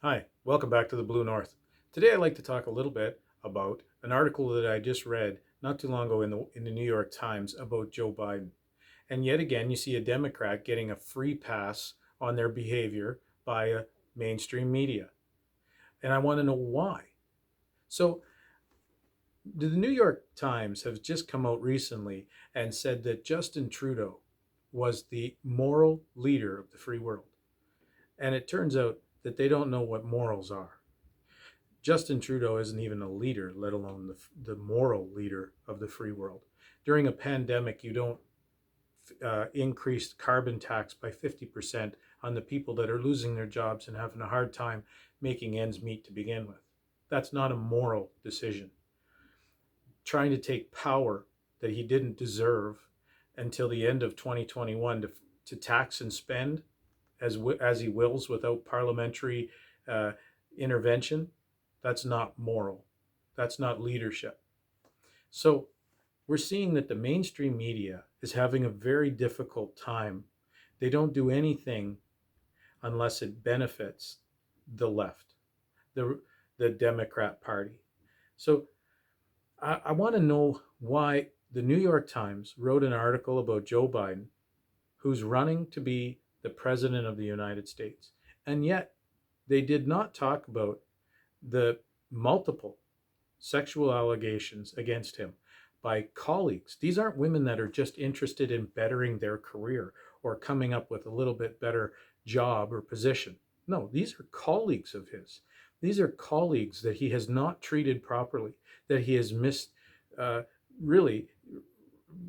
Hi, welcome back to the Blue North. Today I'd like to talk a little bit about an article that I just read not too long ago in the New York Times about Joe Biden. And yet again, you see a Democrat getting a free pass on their behavior by mainstream media. And I want to know why. So, the New York Times has just come out recently and said that Justin Trudeau was the moral leader of the free world. And it turns out that they don't know what morals are. Justin Trudeau isn't even a leader, let alone the moral leader of the free world. During a pandemic, you don't increase carbon tax by 50% on the people that are losing their jobs and having a hard time making ends meet to begin with. That's not a moral decision. Trying to take power that he didn't deserve until the end of 2021 to tax and spend as he wills without parliamentary uh, intervention, that's not moral. That's not leadership. So we're seeing that the mainstream media is having a very difficult time. They don't do anything unless it benefits the left, the, the Democrat Party. So I want to know why the New York Times wrote an article about Joe Biden, who's running to be the president of the United States. And yet they did not talk about the multiple sexual allegations against him by colleagues. These aren't women that are just interested in bettering their career or coming up with a little bit better job or position. No, these are colleagues of his. These are colleagues that he has not treated properly, that he has missed, uh, really,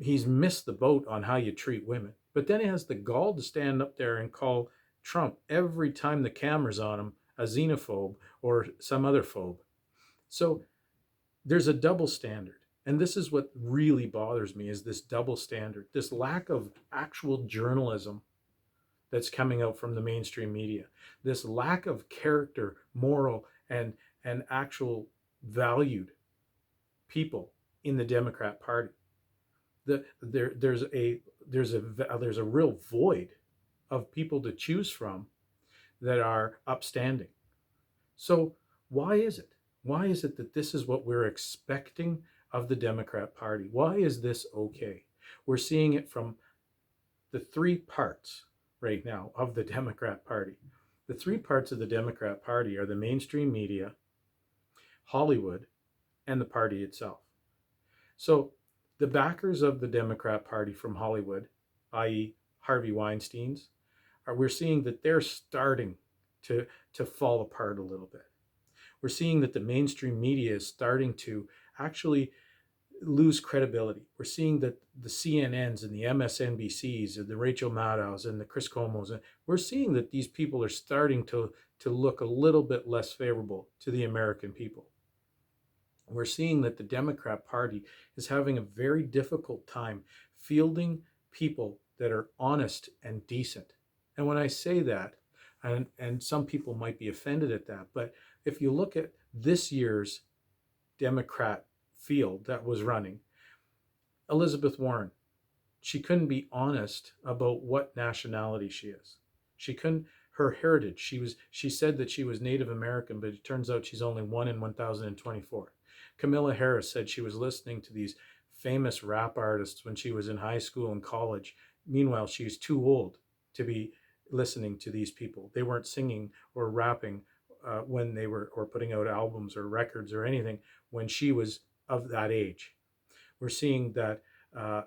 he's missed the boat on how you treat women. But then he has the gall to stand up there and call Trump every time the camera's on him a xenophobe or some other phobe. So there's a double standard. And this is what really bothers me is this double standard, this lack of actual journalism that's coming out from the mainstream media, this lack of character, moral, and actual valued people in the Democrat Party. There's a real void of people to choose from that are upstanding. So why is it? Why is it that this is what we're expecting of the Democrat Party? Why is this okay? We're seeing it from the three parts right now of the Democrat Party. The three parts of the Democrat Party are the mainstream media, Hollywood, and the party itself. So the backers of the Democrat Party from Hollywood, i.e., Harvey Weinstein's, we're seeing that they're starting to fall apart a little bit. We're seeing that the mainstream media is starting to actually lose credibility. We're seeing that the CNNs and the MSNBCs and the Rachel Maddows and the Chris Cuomo's, we're seeing that these people are starting to look a little bit less favorable to the American people. We're seeing that the Democrat Party is having a very difficult time fielding people that are honest and decent. And when I say that, and some people might be offended at that, but if you look at this year's Democrat field that was running, Elizabeth Warren, she couldn't be honest about what nationality she is. She couldn't, her heritage. She said that she was Native American, but it turns out she's only one in 1,024. Camilla Harris said she was listening to these famous rap artists when she was in high school and college. Meanwhile, she's too old to be listening to these people. They weren't singing or rapping when they were, or putting out albums or records or anything when she was of that age. We're seeing that uh,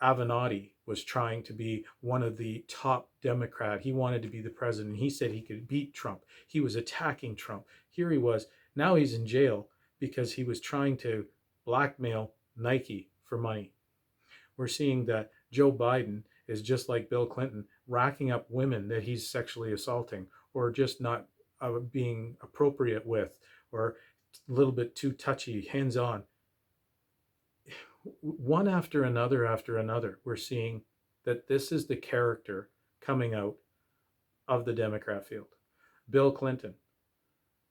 Avenatti was trying to be one of the top Democrat. He wanted to be the president. He said he could beat Trump. He was attacking Trump. Here he was. Now he's in jail because he was trying to blackmail Nike for money. We're seeing that Joe Biden is just like Bill Clinton, racking up women that he's sexually assaulting or just not being appropriate with, or a little bit too touchy, hands on. One after another, we're seeing that this is the character coming out of the Democrat field. Bill Clinton,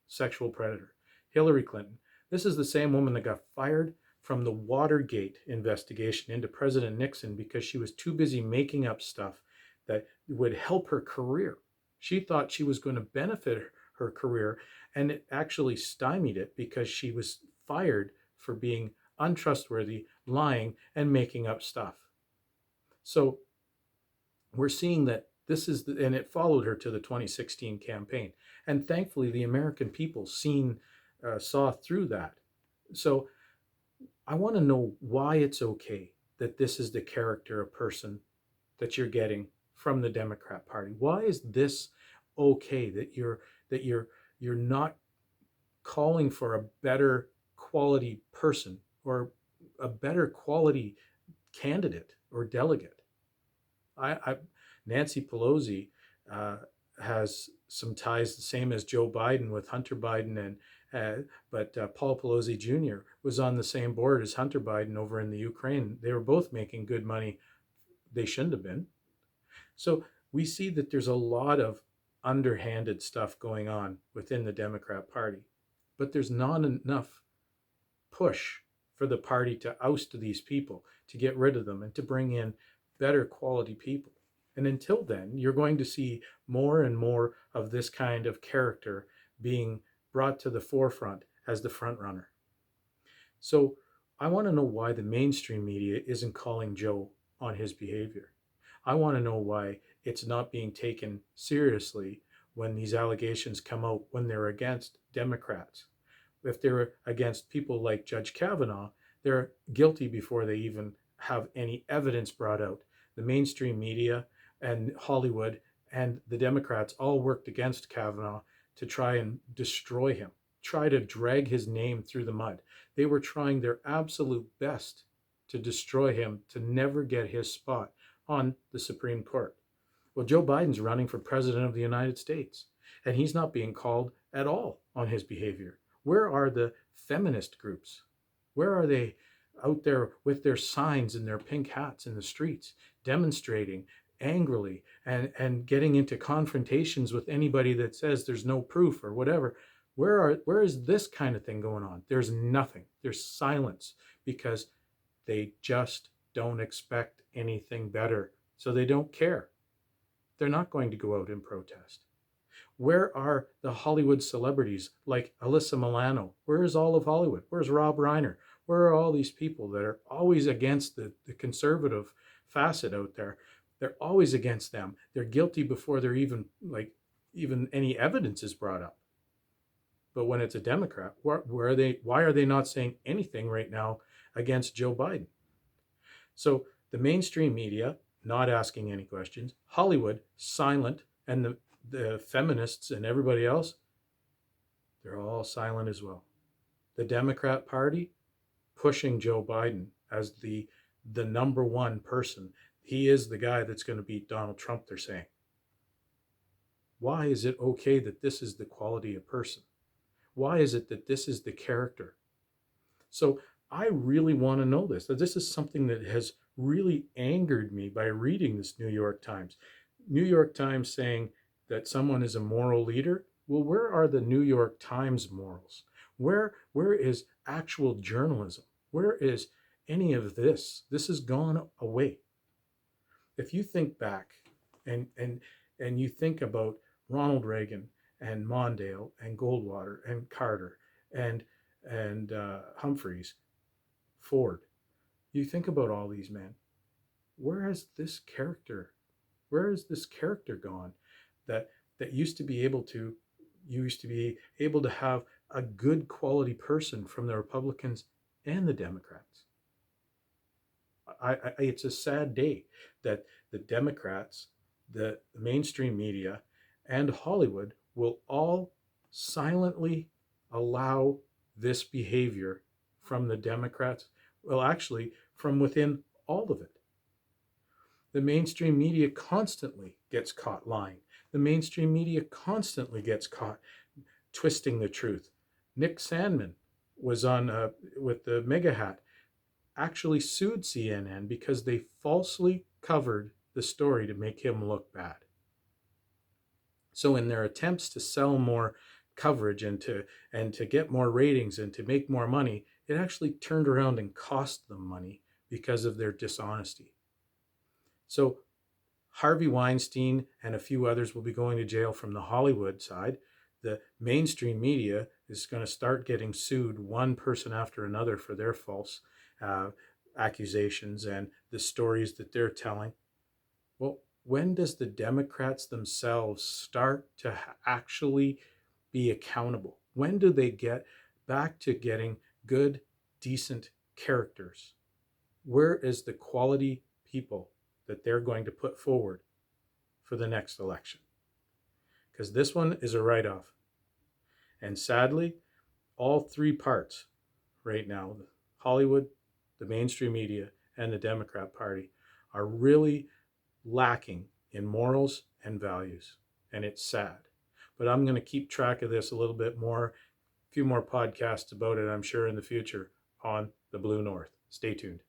sexual predator. Hillary Clinton, this is the same woman that got fired from the Watergate investigation into President Nixon because she was too busy making up stuff that would help her career. She thought she was going to benefit her career, and it actually stymied it because she was fired for being untrustworthy, lying, and making up stuff. So we're seeing that this is and it followed her to the 2016 campaign, and thankfully the American people saw through that. So I want to know why it's okay that this is the character of person that you're getting from the Democrat Party. Why is this okay that you're not calling for a better quality person or a better quality candidate or delegate? I Nancy Pelosi uh, has some ties, the same as Joe Biden with Hunter Biden, and but Paul Pelosi Jr. was on the same board as Hunter Biden over in the Ukraine. They were both making good money. They shouldn't have been. So we see that there's a lot of underhanded stuff going on within the Democrat Party, but there's not enough push for the party to oust these people, to get rid of them, and to bring in better quality people. And until then, you're going to see more and more of this kind of character being brought to the forefront as the front runner. So I want to know why the mainstream media isn't calling Joe on his behavior. I want to know why it's not being taken seriously when these allegations come out when they're against Democrats. If they're against people like Judge Kavanaugh, they're guilty before they even have any evidence brought out. The mainstream media and Hollywood and the Democrats all worked against Kavanaugh to try and destroy him, try to drag his name through the mud. They were trying their absolute best to destroy him, to never get his spot on the Supreme Court. Well, Joe Biden's running for president of the United States, and he's not being called at all on his behavior. Where are the feminist groups? Where are they out there with their signs and their pink hats in the streets, demonstrating angrily and getting into confrontations with anybody that says there's no proof or whatever? Where is this kind of thing going on? There's nothing. There's silence because they just don't expect anything better. So they don't care. They're not going to go out and protest. Where are the Hollywood celebrities like Alyssa Milano? Where is all of Hollywood? Where's Rob Reiner? Where are all these people that are always against the conservative facet out there? They're always against them. They're guilty before they're even any evidence is brought up. But when it's a Democrat, where are they? Why are they not saying anything right now against Joe Biden? So the mainstream media not asking any questions, Hollywood silent, and the feminists and everybody else, they're all silent as well. The Democrat Party pushing Joe Biden as the number one person. He is the guy that's going to beat Donald Trump, they're saying. Why is it okay that this is the quality of person? Why is it that this is the character? So I really want to know this. This is something that has really angered me by reading this New York Times. New York Times saying that someone is a moral leader. Well, where are the New York Times morals? Where is actual journalism? Where is any of this? This has gone away. If you think back and you think about Ronald Reagan and Mondale and Goldwater and Carter and Humphreys, Ford, you think about all these men. Where has this character gone that used to be able to have a good quality person from the Republicans and the Democrats? It's a sad day that the Democrats, the mainstream media, and Hollywood will all silently allow this behavior from the Democrats. Well, actually, from within all of it. The mainstream media constantly gets caught lying. The mainstream media constantly gets caught twisting the truth. Nick Sandman was on with the MAGA hat, actually sued CNN because they falsely covered the story to make him look bad. So in their attempts to sell more coverage and to get more ratings and to make more money, it actually turned around and cost them money because of their dishonesty. So Harvey Weinstein and a few others will be going to jail from the Hollywood side. the mainstream media is going to start getting sued one person after another for their false accusations and the stories that they're telling. Well, when does the Democrats themselves start to actually be accountable? When do they get back to getting good, decent characters? Where is the quality people that they're going to put forward for the next election? Because this one is a write-off. And sadly, all three parts right now, Hollywood, the mainstream media, and the Democrat Party, are really lacking in morals and values. And it's sad. But I'm going to keep track of this a little bit more, a few more podcasts about it, I'm sure, in the future on the Blue North. Stay tuned.